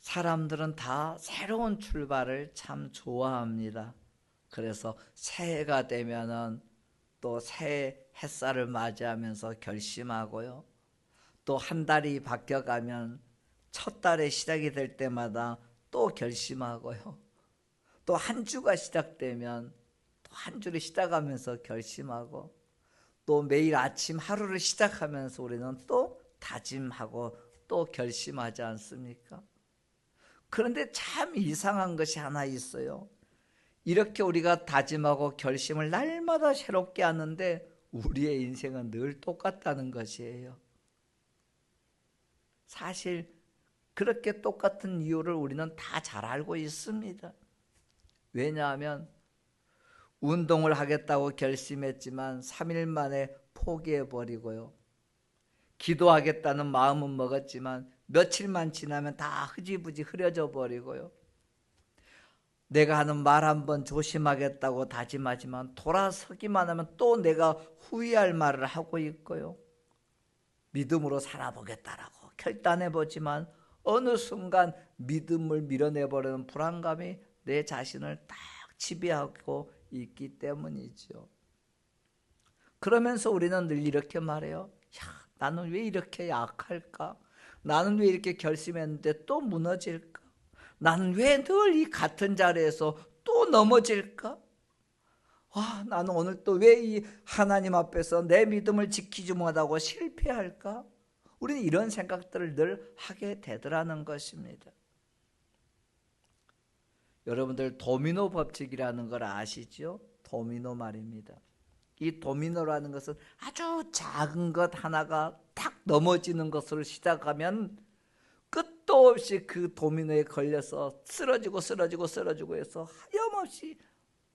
사람들은 다 새로운 출발을 참 좋아합니다. 그래서 새해가 되면은 또 새해 햇살을 맞이하면서 결심하고요. 또 한 달이 바뀌어가면 첫 달의 시작이 될 때마다 또 결심하고요. 또 한 주가 시작되면 또 한 주를 시작하면서 결심하고, 또 매일 아침 하루를 시작하면서 우리는 또 다짐하고 또 결심하지 않습니까? 그런데 참 이상한 것이 하나 있어요. 이렇게 우리가 다짐하고 결심을 날마다 새롭게 하는데 우리의 인생은 늘 똑같다는 것이에요. 사실 그렇게 똑같은 이유를 우리는 다 잘 알고 있습니다. 왜냐하면 운동을 하겠다고 결심했지만 3일 만에 포기해버리고요. 기도하겠다는 마음은 먹었지만 며칠만 지나면 다 흐지부지 흐려져 버리고요. 내가 하는 말 한번 조심하겠다고 다짐하지만 돌아서기만 하면 또 내가 후회할 말을 하고 있고요. 믿음으로 살아보겠다라고 결단해보지만 어느 순간 믿음을 밀어내버리는 불안감이 내 자신을 딱 지배하고 있기 때문이죠. 그러면서 우리는 늘 이렇게 말해요. 야, 나는 왜 이렇게 약할까? 나는 왜 이렇게 결심했는데 또 무너질까? 나는 왜 늘 이 같은 자리에서 또 넘어질까? 와, 나는 오늘 또 왜 이 하나님 앞에서 내 믿음을 지키지 못하고 실패할까? 우리는 이런 생각들을 늘 하게 되더라는 것입니다. 여러분들 도미노 법칙이라는 걸 아시죠? 도미노 말입니다. 이 도미노라는 것은 아주 작은 것 하나가 탁 넘어지는 것으로 시작하면 끝도 없이 그 도미노에 걸려서 쓰러지고 해서 하염없이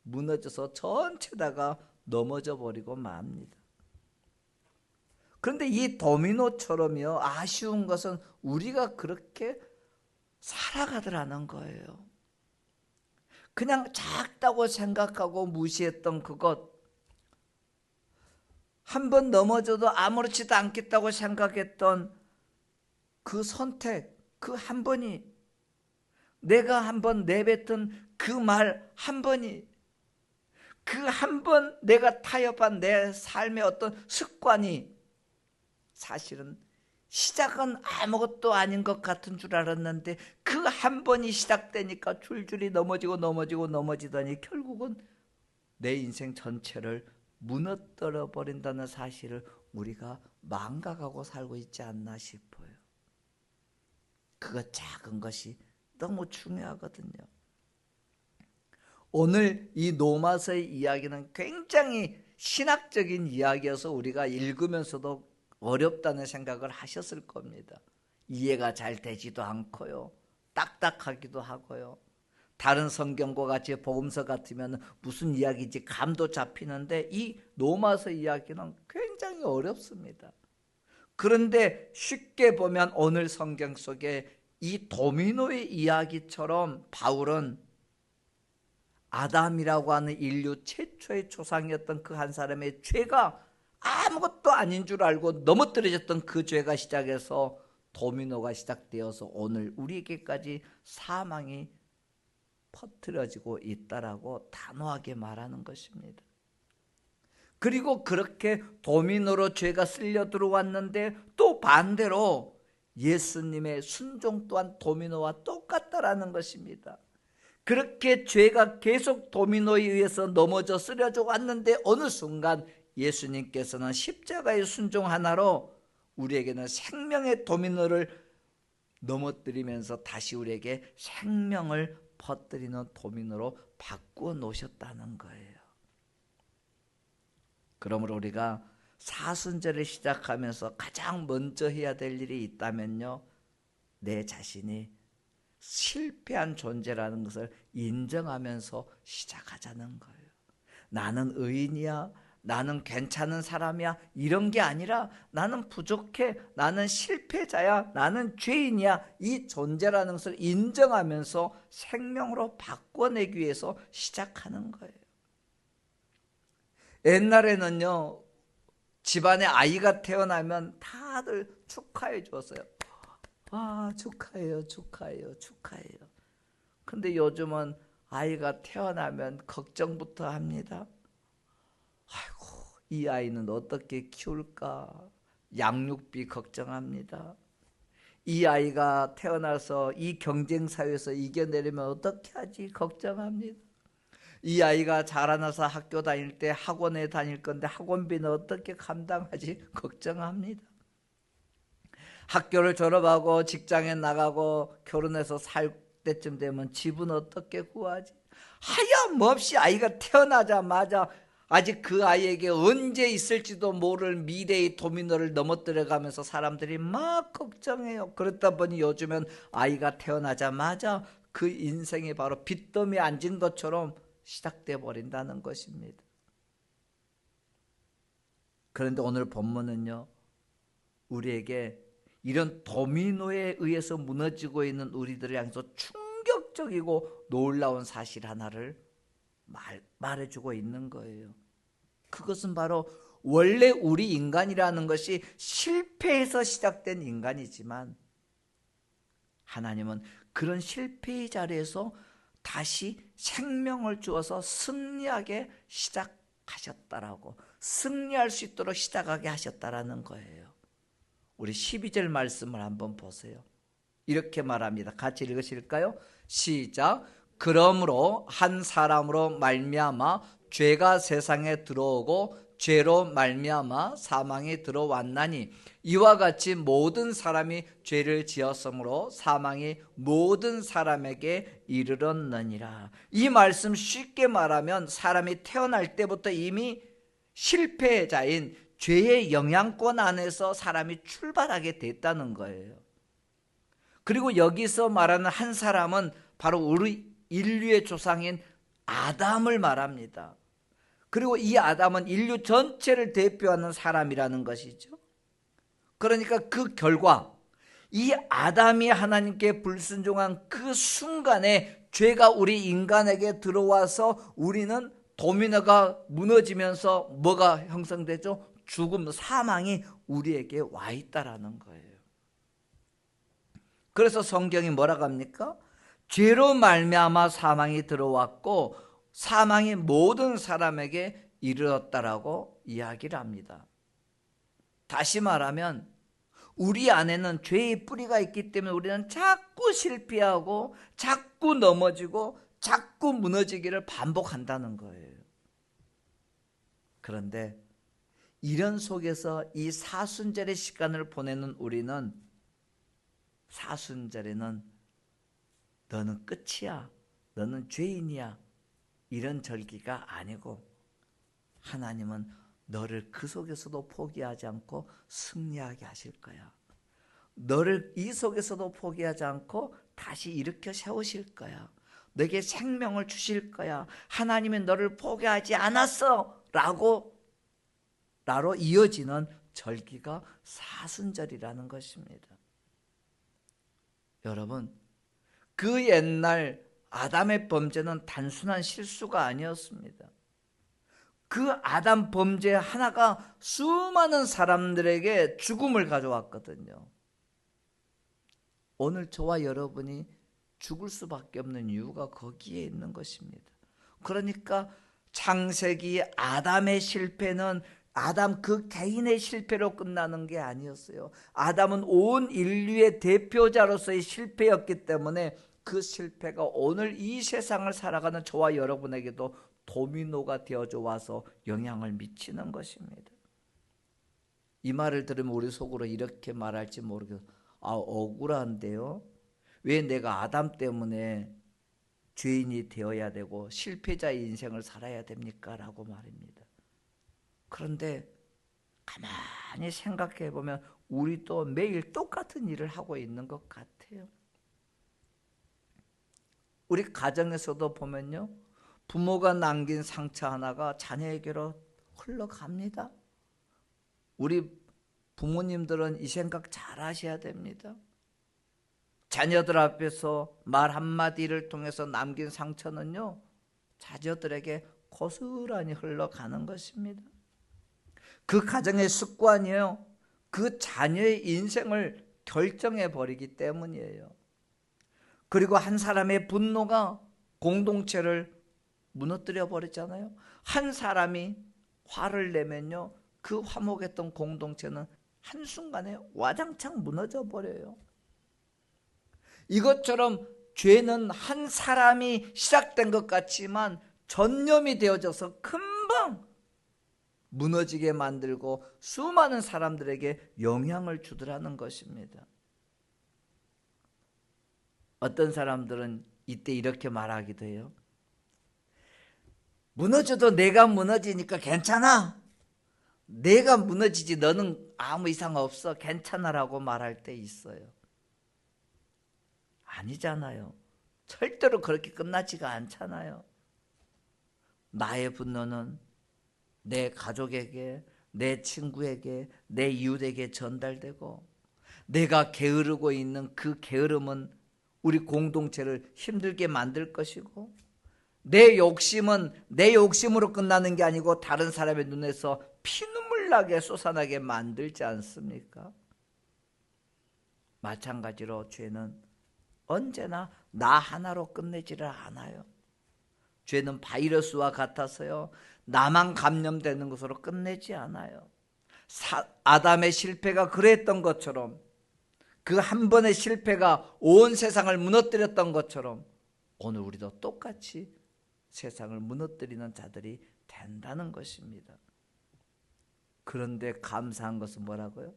무너져서 전체다가 넘어져 버리고 맙니다. 그런데 이 도미노처럼요, 아쉬운 것은 우리가 그렇게 살아가더라는 거예요. 그냥 작다고 생각하고 무시했던 그것, 한 번 넘어져도 아무렇지도 않겠다고 생각했던 그 선택, 그 한 번이, 내가 한번 내뱉은 그 말 한 번이, 그 한 번 내가 타협한 내 삶의 어떤 습관이 사실은 시작은 아무것도 아닌 것 같은 줄 알았는데 그 한 번이 시작되니까 줄줄이 넘어지더니 결국은 내 인생 전체를 무너뜨려 버린다는 사실을 우리가 망각하고 살고 있지 않나 싶어요. 그거 작은 것이 너무 중요하거든요. 오늘 이 노마서의 이야기는 굉장히 신학적인 이야기여서 우리가 읽으면서도 어렵다는 생각을 하셨을 겁니다. 이해가 잘 되지도 않고요. 딱딱하기도 하고요. 다른 성경과 같이 복음서 같으면 무슨 이야기인지 감도 잡히는데 이 로마서 이야기는 굉장히 어렵습니다. 그런데 쉽게 보면 오늘 성경 속에 이 도미노의 이야기처럼 바울은 아담이라고 하는 인류 최초의 조상이었던 그 한 사람의 죄가 아무것도 아닌 줄 알고 넘어뜨려졌던 그 죄가 시작해서 도미노가 시작되어서 오늘 우리에게까지 사망이 퍼뜨려지고 있다라고 단호하게 말하는 것입니다. 그리고 그렇게 도미노로 죄가 쓸려 들어왔는데 또 반대로 예수님의 순종 또한 도미노와 똑같다라는 것입니다. 그렇게 죄가 계속 도미노에 의해서 넘어져 쓰러져 왔는데 어느 순간 예수님께서는 십자가의 순종 하나로 우리에게는 생명의 도미노를 넘어뜨리면서 다시 우리에게 생명을 퍼뜨리는 도미노로 바꾸어 놓으셨다는 거예요. 그러므로 우리가 사순절을 시작하면서 가장 먼저 해야 될 일이 있다면요, 내 자신이 실패한 존재라는 것을 인정하면서 시작하자는 거예요. 나는 의인이야, 나는 괜찮은 사람이야, 이런 게 아니라 나는 부족해, 나는 실패자야, 나는 죄인이야, 이 존재라는 것을 인정하면서 생명으로 바꿔내기 위해서 시작하는 거예요. 옛날에는요, 집안에 아이가 태어나면 다들 축하해 줬어요. 축하해요, 축하해요, 축하해요. 근데 요즘은 아이가 태어나면 걱정부터 합니다. 아이고, 이 아이는 어떻게 키울까? 양육비 걱정합니다. 이 아이가 태어나서 이 경쟁 사회에서 이겨내려면 어떻게 하지? 걱정합니다. 이 아이가 자라나서 학교 다닐 때 학원에 다닐 건데 학원비는 어떻게 감당하지? 걱정합니다. 학교를 졸업하고 직장에 나가고 결혼해서 살 때쯤 되면 집은 어떻게 구하지? 하염없이 아이가 태어나자마자 아직 그 아이에게 언제 있을지도 모를 미래의 도미노를 넘어뜨려가면서 사람들이 막 걱정해요. 그렇다 보니 요즘은 아이가 태어나자마자 그 인생이 바로 빚더미에 앉은 것처럼 시작돼 버린다는 것입니다. 그런데 오늘 본문은요, 우리에게 이런 도미노에 의해서 무너지고 있는 우리들을 향해서 충격적이고 놀라운 사실 하나를 말해주고 있는 거예요. 그것은 바로 원래 우리 인간이라는 것이 실패에서 시작된 인간이지만 하나님은 그런 실패의 자리에서 다시 생명을 주어서 승리하게 시작하셨다라고, 승리할 수 있도록 시작하게 하셨다라는 거예요. 우리 12절 말씀을 한번 보세요. 이렇게 말합니다. 같이 읽으실까요? 시작. 그러므로 한 사람으로 말미암아 죄가 세상에 들어오고 죄로 말미암아 사망이 들어왔나니 이와 같이 모든 사람이 죄를 지었으므로 사망이 모든 사람에게 이르렀느니라. 이 말씀 쉽게 말하면 사람이 태어날 때부터 이미 실패자인 죄의 영향권 안에서 사람이 출발하게 됐다는 거예요. 그리고 여기서 말하는 한 사람은 바로 우리 인류의 조상인 아담을 말합니다. 그리고 이 아담은 인류 전체를 대표하는 사람이라는 것이죠. 그러니까 그 결과 이 아담이 하나님께 불순종한 그 순간에 죄가 우리 인간에게 들어와서 우리는 도미노가 무너지면서 뭐가 형성되죠? 죽음, 사망이 우리에게 와 있다라는 거예요. 그래서 성경이 뭐라고 합니까? 죄로 말미암아 사망이 들어왔고 사망이 모든 사람에게 이르렀다라고 이야기를 합니다. 다시 말하면 우리 안에는 죄의 뿌리가 있기 때문에 우리는 자꾸 실패하고 자꾸 넘어지고 자꾸 무너지기를 반복한다는 거예요. 그런데 이런 속에서 이 사순절의 시간을 보내는 우리는 사순절에는 너는 끝이야, 너는 죄인이야, 이런 절기가 아니고 하나님은 너를 그 속에서도 포기하지 않고 승리하게 하실 거야. 너를 이 속에서도 포기하지 않고 다시 일으켜 세우실 거야. 너에게 생명을 주실 거야. 하나님이 너를 포기하지 않았어 라고 나로 이어지는 절기가 사순절이라는 것입니다. 여러분, 그 옛날 아담의 범죄는 단순한 실수가 아니었습니다. 그 아담 범죄 하나가 수많은 사람들에게 죽음을 가져왔거든요. 오늘 저와 여러분이 죽을 수밖에 없는 이유가 거기에 있는 것입니다. 그러니까 창세기 아담의 실패는 아담 그 개인의 실패로 끝나는 게 아니었어요. 아담은 온 인류의 대표자로서의 실패였기 때문에 그 실패가 오늘 이 세상을 살아가는 저와 여러분에게도 도미노가 되어져 와서 영향을 미치는 것입니다. 이 말을 들으면 우리 속으로 이렇게 말할지 모르겠어요. 억울한데요? 왜 내가 아담 때문에 죄인이 되어야 되고 실패자의 인생을 살아야 됩니까? 라고 말입니다. 그런데 가만히 생각해 보면 우리도 매일 똑같은 일을 하고 있는 것 같아요. 우리 가정에서도 보면요, 부모가 남긴 상처 하나가 자녀에게로 흘러갑니다. 우리 부모님들은 이 생각 잘 하셔야 됩니다. 자녀들 앞에서 말 한마디를 통해서 남긴 상처는요, 자녀들에게 고스란히 흘러가는 것입니다. 그 가정의 습관이에요. 그 자녀의 인생을 결정해 버리기 때문이에요. 그리고 한 사람의 분노가 공동체를 무너뜨려 버렸잖아요. 한 사람이 화를 내면요, 그 화목했던 공동체는 한순간에 와장창 무너져 버려요. 이것처럼 죄는 한 사람이 시작된 것 같지만 전염이 되어져서 금방 무너지게 만들고 수많은 사람들에게 영향을 주더라는 것입니다. 어떤 사람들은 이때 이렇게 말하기도 해요. 무너져도 내가 무너지니까 괜찮아. 내가 무너지지 너는 아무 이상 없어. 괜찮아라고 말할 때 있어요. 아니잖아요. 절대로 그렇게 끝나지가 않잖아요. 나의 분노는 내 가족에게, 내 친구에게, 내 이웃에게 전달되고, 내가 게으르고 있는 그 게으름은 우리 공동체를 힘들게 만들 것이고, 내 욕심은 내 욕심으로 끝나는 게 아니고 다른 사람의 눈에서 피눈물 나게 솟아나게 만들지 않습니까? 마찬가지로 죄는 언제나 나 하나로 끝내지를 않아요. 죄는 바이러스와 같아서요, 나만 감염되는 것으로 끝내지 않아요. 아담의 실패가 그랬던 것처럼, 그 한 번의 실패가 온 세상을 무너뜨렸던 것처럼 오늘 우리도 똑같이 세상을 무너뜨리는 자들이 된다는 것입니다. 그런데 감사한 것은 뭐라고요?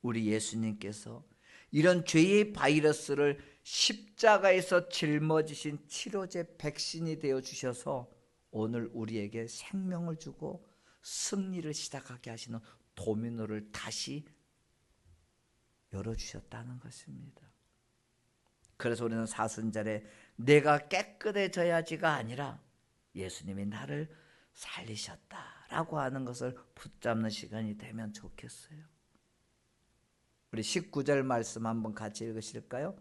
우리 예수님께서 이런 죄의 바이러스를 십자가에서 짊어지신 치료제 백신이 되어 주셔서 오늘 우리에게 생명을 주고 승리를 시작하게 하시는 도미노를 다시 열어주셨다는 것입니다. 그래서 우리는 사순절에 내가 깨끗해져야지가 아니라 예수님이 나를 살리셨다라고 하는 것을 붙잡는 시간이 되면 좋겠어요. 우리 19절 말씀 한번 같이 읽으실까요?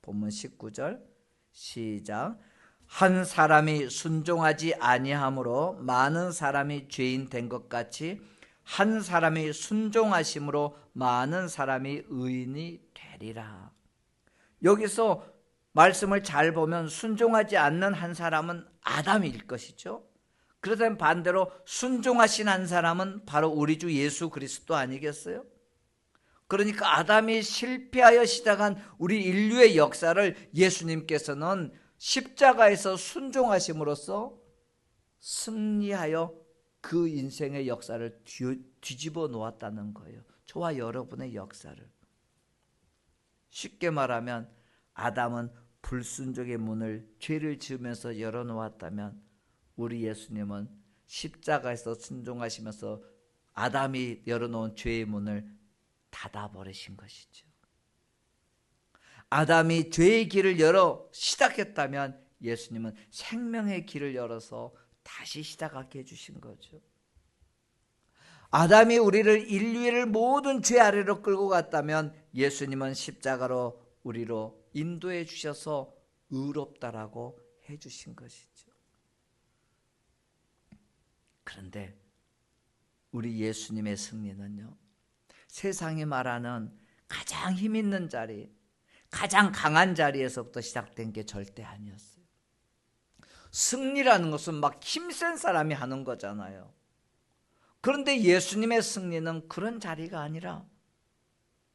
본문 19절 시작. 한 사람이 순종하지 아니함으로 많은 사람이 죄인 된 것 같이 한 사람이 순종하심으로 많은 사람이 의인이 되리라. 여기서 말씀을 잘 보면 순종하지 않는 한 사람은 아담일 것이죠. 그렇다면 반대로 순종하신 한 사람은 바로 우리 주 예수 그리스도 아니겠어요? 그러니까 아담이 실패하여 시작한 우리 인류의 역사를 예수님께서는 십자가에서 순종하심으로써 승리하여 그 인생의 역사를 뒤집어 놓았다는 거예요. 저와 여러분의 역사를. 쉽게 말하면 아담은 불순종의 문을 죄를 지으면서 열어놓았다면 우리 예수님은 십자가에서 순종하시면서 아담이 열어놓은 죄의 문을 닫아버리신 것이죠. 아담이 죄의 길을 열어 시작했다면 예수님은 생명의 길을 열어서 다시 시작하게 해주신 거죠. 아담이 우리를 인류의 모든 죄 아래로 끌고 갔다면 예수님은 십자가로 우리로 인도해 주셔서 의롭다라고 해주신 것이죠. 그런데 우리 예수님의 승리는요, 세상이 말하는 가장 힘 있는 자리, 가장 강한 자리에서부터 시작된 게 절대 아니었어요. 승리라는 것은 막 힘센 사람이 하는 거잖아요. 그런데 예수님의 승리는 그런 자리가 아니라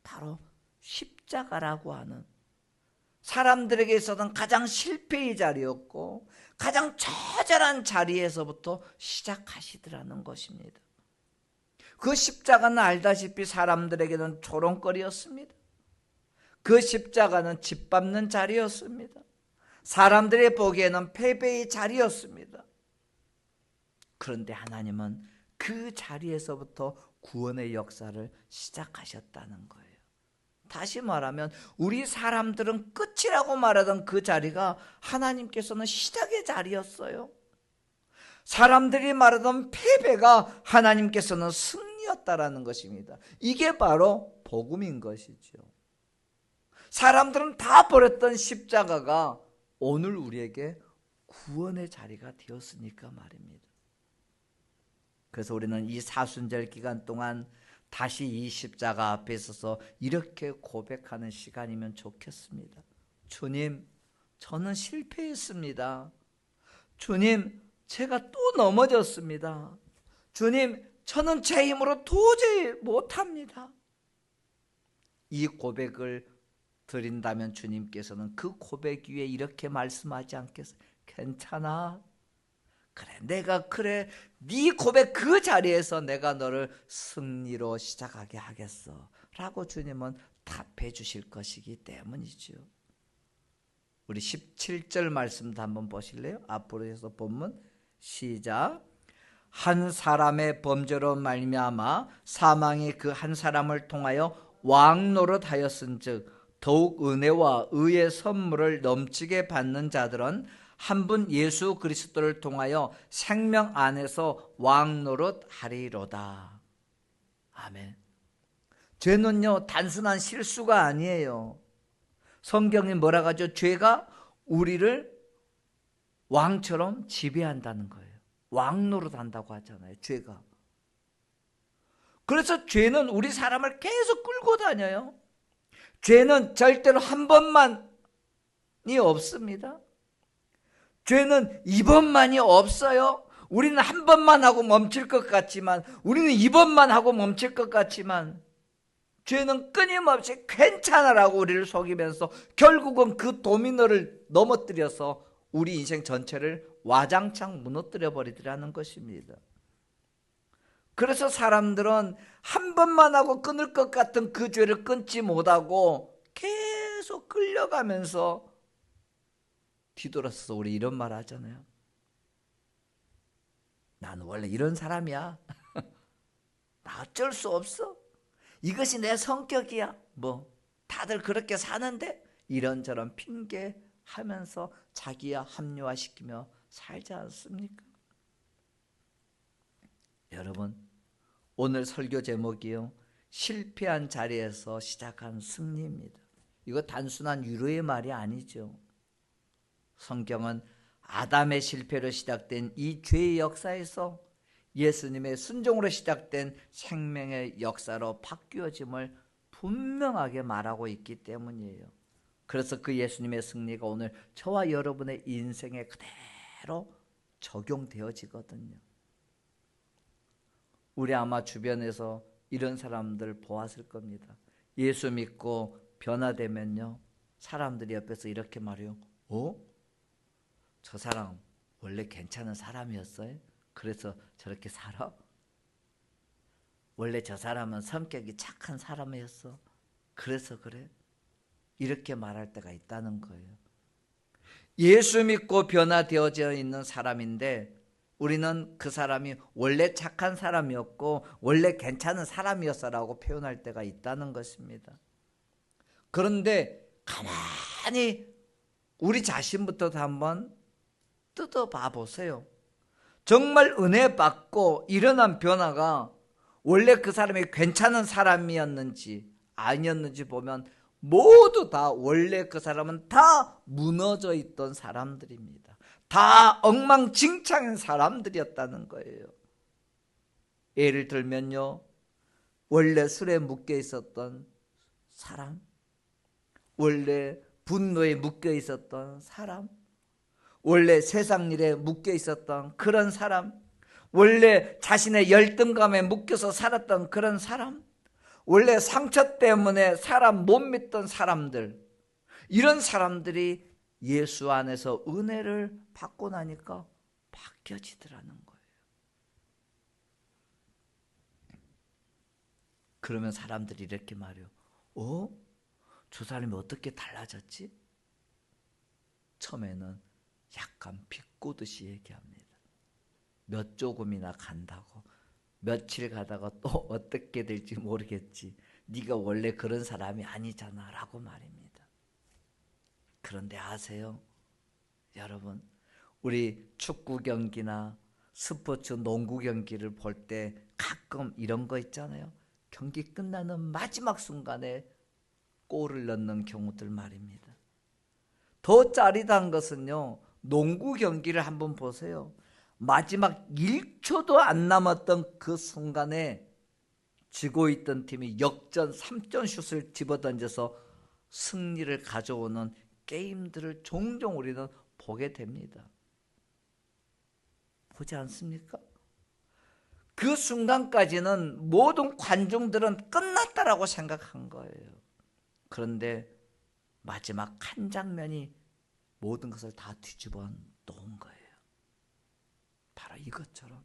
바로 십자가라고 하는 사람들에게 있어서는 가장 실패의 자리였고 가장 처절한 자리에서부터 시작하시더라는 것입니다. 그 십자가는 알다시피 사람들에게는 조롱거리였습니다. 그 십자가는 짓밟는 자리였습니다. 사람들이 보기에는 패배의 자리였습니다. 그런데 하나님은 그 자리에서부터 구원의 역사를 시작하셨다는 거예요. 다시 말하면 우리 사람들은 끝이라고 말하던 그 자리가 하나님께서는 시작의 자리였어요. 사람들이 말하던 패배가 하나님께서는 승리였다라는 것입니다. 이게 바로 복음인 것이죠. 사람들은 다 버렸던 십자가가 오늘 우리에게 구원의 자리가 되었으니까 말입니다. 그래서 우리는 이 사순절 기간 동안 다시 이 십자가 앞에 서서 이렇게 고백하는 시간이면 좋겠습니다. 주님, 저는 실패했습니다. 주님, 제가 또 넘어졌습니다. 주님, 저는 제 힘으로 도저히 못합니다. 이 고백을 드린다면 주님께서는 그 고백 위에 이렇게 말씀하지 않겠어요? 괜찮아. 그래, 네 고백 그 자리에서 내가 너를 승리로 시작하게 하겠어 라고 주님은 답해 주실 것이기 때문이죠. 우리 17절 말씀도 한번 보실래요? 앞으로 해서 본문 시작. 한 사람의 범죄로 말미암아 사망이 그 한 사람을 통하여 왕노릇하였은즉 더욱 은혜와 의의 선물을 넘치게 받는 자들은 한 분 예수 그리스도를 통하여 생명 안에서 왕노릇하리로다. 아멘. 죄는요 단순한 실수가 아니에요. 성경이 뭐라고 하죠? 죄가 우리를 왕처럼 지배한다는 거예요. 왕노릇한다고 하잖아요. 죄가. 그래서 죄는 우리 사람을 계속 끌고 다녀요. 죄는 절대로 한 번만이 없습니다. 죄는 이번만이 없어요. 우리는 한 번만 하고 멈출 것 같지만, 우리는 이번만 하고 멈출 것 같지만, 죄는 끊임없이 괜찮아라고 우리를 속이면서 결국은 그 도미노를 넘어뜨려서 우리 인생 전체를 와장창 무너뜨려 버리더라는 것입니다. 그래서 사람들은 한 번만 하고 끊을 것 같은 그 죄를 끊지 못하고 계속 끌려가면서 뒤돌아서서 우리 이런 말 하잖아요. 나는 원래 이런 사람이야. 나 어쩔 수 없어. 이것이 내 성격이야. 뭐 다들 그렇게 사는데 이런저런 핑계하면서 자기야 합리화시키며 살지 않습니까? 여러분, 오늘 설교 제목이요, 실패한 자리에서 시작한 승리입니다. 이거 단순한 위로의 말이 아니죠. 성경은 아담의 실패로 시작된 이 죄의 역사에서 예수님의 순종으로 시작된 생명의 역사로 바뀌어짐을 분명하게 말하고 있기 때문이에요. 그래서 그 예수님의 승리가 오늘 저와 여러분의 인생에 그대로 적용되어지거든요. 우리 아마 주변에서 이런 사람들 보았을 겁니다. 예수 믿고 변화되면요, 사람들이 옆에서 이렇게 말해요. 저 사람 원래 괜찮은 사람이었어요? 그래서 저렇게 살아? 원래 저 사람은 성격이 착한 사람이었어? 그래서 그래? 이렇게 말할 때가 있다는 거예요. 예수 믿고 변화되어져 있는 사람인데 우리는 그 사람이 원래 착한 사람이었고 원래 괜찮은 사람이었어라고 표현할 때가 있다는 것입니다. 그런데 가만히 우리 자신부터도 한번 뜯어봐 보세요. 정말 은혜 받고 일어난 변화가 원래 그 사람이 괜찮은 사람이었는지 아니었는지 보면 모두 다 원래 그 사람은 다 무너져 있던 사람들입니다. 다 엉망진창인 사람들이었다는 거예요. 예를 들면요, 원래 술에 묶여 있었던 사람, 원래 분노에 묶여 있었던 사람, 원래 세상 일에 묶여 있었던 그런 사람, 원래 자신의 열등감에 묶여서 살았던 그런 사람, 원래 상처 때문에 사람 못 믿던 사람들, 이런 사람들이 예수 안에서 은혜를 받고 나니까 바뀌어지더라는 거예요. 그러면 사람들이 이렇게 말해요. 저 사람이 어떻게 달라졌지? 처음에는 약간 비꼬듯이 얘기합니다. 몇 조금이나 간다고, 며칠 가다가 또 어떻게 될지 모르겠지, 네가 원래 그런 사람이 아니잖아 라고 말입니다. 그런데 아세요? 여러분, 우리 축구 경기나 스포츠 농구 경기를 볼 때 가끔 이런 거 있잖아요. 경기 끝나는 마지막 순간에 골을 넣는 경우들 말입니다. 더 짜릿한 것은요, 농구 경기를 한번 보세요. 마지막 1초도 안 남았던 그 순간에 지고 있던 팀이 역전 3점 슛을 집어던져서 승리를 가져오는 게임들을 종종 우리는 보게 됩니다. 보지 않습니까? 그 순간까지는 모든 관중들은 끝났다라고 생각한 거예요. 그런데 마지막 한 장면이 모든 것을 다 뒤집어 놓은 거예요. 바로 이것처럼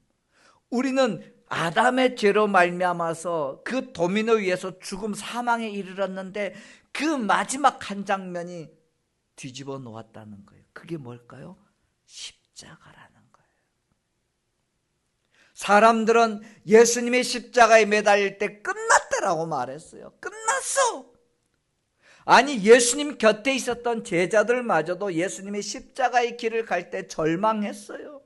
우리는 아담의 죄로 말미암아서 그 도미노 위에서 죽음 사망에 이르렀는데 그 마지막 한 장면이 뒤집어 놓았다는 거예요. 그게 뭘까요? 십자가라는 거예요. 사람들은 예수님의 십자가에 매달릴 때 끝났다라고 말했어요. 끝났어. 아니, 예수님 곁에 있었던 제자들마저도 예수님의 십자가의 길을 갈 때 절망했어요.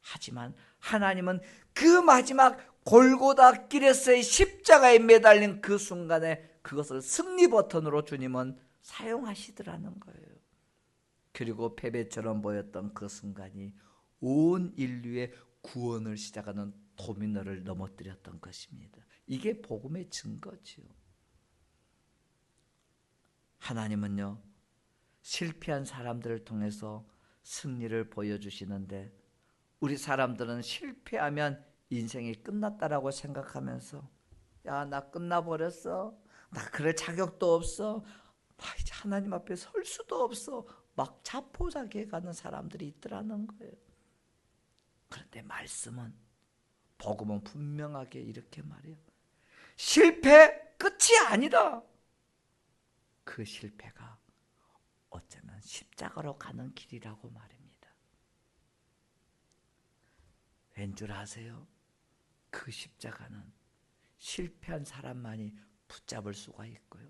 하지만 하나님은 그 마지막 골고다 길에서의 십자가에 매달린 그 순간에 그것을 승리 버튼으로 주님은 사용하시더라는 거예요. 그리고 패배처럼 보였던 그 순간이 온 인류의 구원을 시작하는 도미노를 넘어뜨렸던 것입니다. 이게 복음의 증거지요. 하나님은요, 실패한 사람들을 통해서 승리를 보여주시는데 우리 사람들은 실패하면 인생이 끝났다라고 생각하면서 야, 나 끝나버렸어. 나 그럴 자격도 없어. 나 이제 하나님 앞에 설 수도 없어. 막 자포자기해 가는 사람들이 있더라는 거예요. 그런데 말씀은, 복음은 분명하게 이렇게 말해요. 실패 끝이 아니다. 그 실패가 어쩌면 십자가로 가는 길이라고 말입니다. 왠 줄 아세요? 그 십자가는 실패한 사람만이 붙잡을 수가 있고요.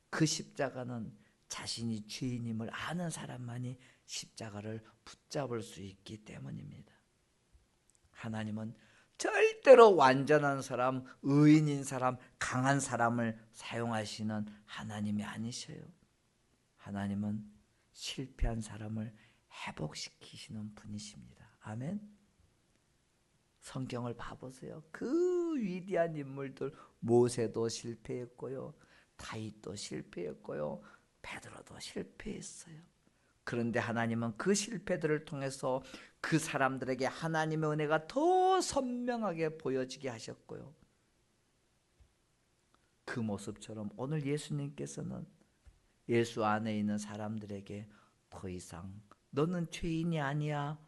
그 십자가는 자신이 죄인임을 아는 사람만이 십자가를 붙잡을 수 있기 때문입니다. 하나님은 절대로 완전한 사람, 의인인 사람, 강한 사람을 사용하시는 하나님이 아니셔요. 하나님은 실패한 사람을 회복시키시는 분이십니다. 아멘. 성경을 봐보세요. 그 위대한 인물들, 모세도 실패했고요, 다윗도 실패했고요, 베드로도 실패했어요. 그런데 하나님은 그 실패들을 통해서 그 사람들에게 하나님의 은혜가 더 선명하게 보여지게 하셨고요. 그 모습처럼 오늘 예수님께서는 예수 안에 있는 사람들에게 더 이상 너는 죄인이 아니야,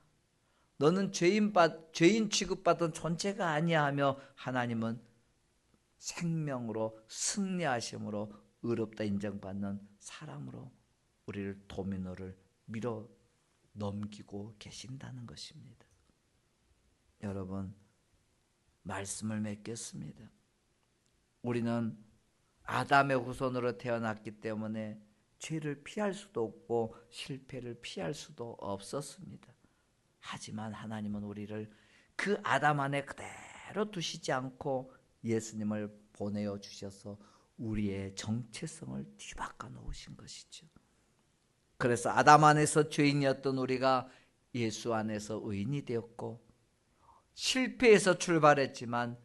너는 죄인 취급받은 존재가 아니야 하며 하나님은 생명으로 승리하심으로 의롭다 인정받는 사람으로 우리를 도미노를 밀어 넘기고 계신다는 것입니다. 여러분, 말씀을 맺겠습니다. 우리는 아담의 후손으로 태어났기 때문에 죄를 피할 수도 없고 실패를 피할 수도 없었습니다. 하지만 하나님은 우리를 그 아담 안에 그대로 두시지 않고 예수님을 보내어 주셔서 우리의 정체성을 뒤바꿔 놓으신 것이죠. 그래서 아담 안에서 죄인이었던 우리가 예수 안에서 의인이 되었고, 실패에서 출발했지만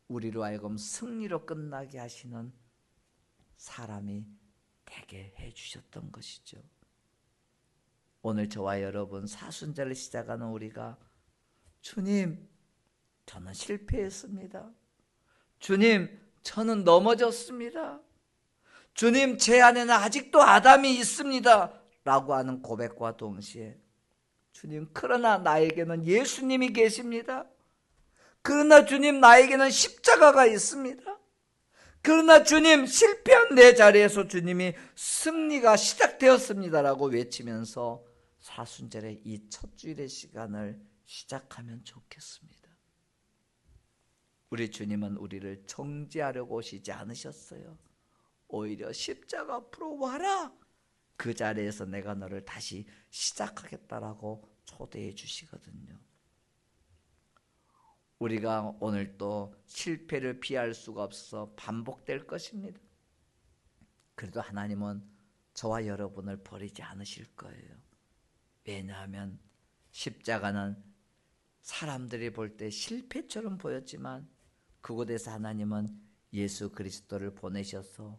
우리로 하여금 승리로 끝나게 하시는 사람이 되게 해주셨던 것이죠. 오늘 저와 여러분 사순절을 시작하는 우리가 주님, 저는 실패했습니다. 주님, 저는 넘어졌습니다. 주님, 제 안에는 아직도 아담이 있습니다. 라고 하는 고백과 동시에 주님, 그러나 나에게는 예수님이 계십니다. 그러나 주님, 나에게는 십자가가 있습니다. 그러나 주님, 실패한 내 자리에서 주님이 승리가 시작되었습니다라고 외치면서 사순절의 이 첫 주일의 시간을 시작하면 좋겠습니다. 우리 주님은 우리를 정죄하려고 오시지 않으셨어요. 오히려 십자가 앞으로 와라. 그 자리에서 내가 너를 다시 시작하겠다라고 초대해 주시거든요. 우리가 오늘 또 실패를 피할 수가 없어 반복될 것입니다. 그래도 하나님은 저와 여러분을 버리지 않으실 거예요. 왜냐하면 십자가는 사람들이 볼 때 실패처럼 보였지만 그곳에서 하나님은 예수 그리스도를 보내셔서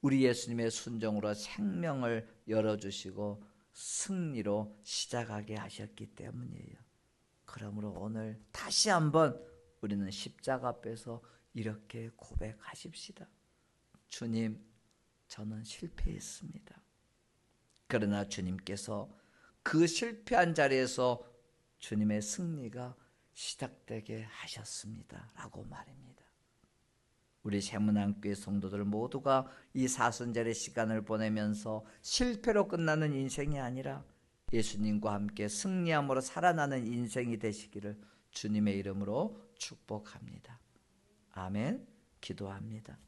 우리 예수님의 순종으로 생명을 열어주시고 승리로 시작하게 하셨기 때문이에요. 그러므로 오늘 다시 한번 우리는 십자가 앞에서 이렇게 고백하십시다. 주님, 저는 실패했습니다. 그러나 주님께서 그 실패한 자리에서 주님의 승리가 시작되게 하셨습니다. 라고 말입니다. 우리 세문안교회 성도들 모두가 이 사순절의 시간을 보내면서 실패로 끝나는 인생이 아니라 예수님과 함께 승리함으로 살아나는 인생이 되시기를 주님의 이름으로 축복합니다. 아멘. 기도합니다.